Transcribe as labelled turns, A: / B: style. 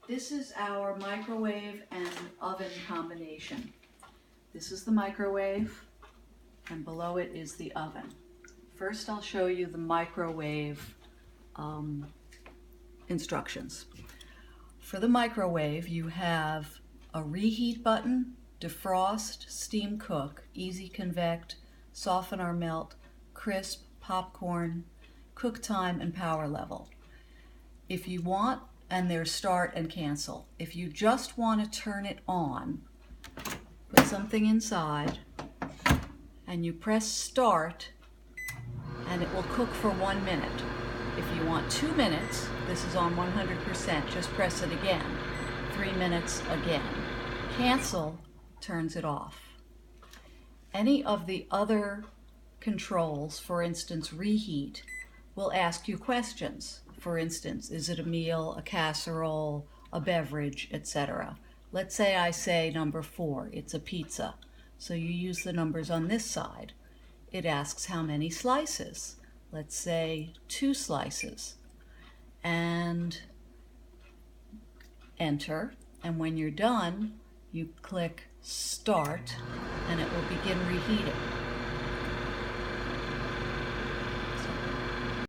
A: This is our microwave and oven combination. This is the microwave, and below it is the oven. First, I'll show you the microwave instructions. For the microwave, you have a reheat button, defrost, steam cook, easy convect, soften or melt, crisp, popcorn, cook time, and power level. If you want, and there's start and cancel. If you just want to turn it on, put something inside and you press start and it will cook for 1 minute. If you want 2 minutes, this is on 100%, just press it again. 3 minutes again. Cancel turns it off. Any of the other controls, for instance reheat, will ask you questions. For instance, is it a meal, a casserole, a beverage, etc. Let's say I say number 4, it's a pizza. So you use the numbers on this side. It asks how many slices. Let's say 2 slices. And enter. And when you're done, you click start and it will begin reheating.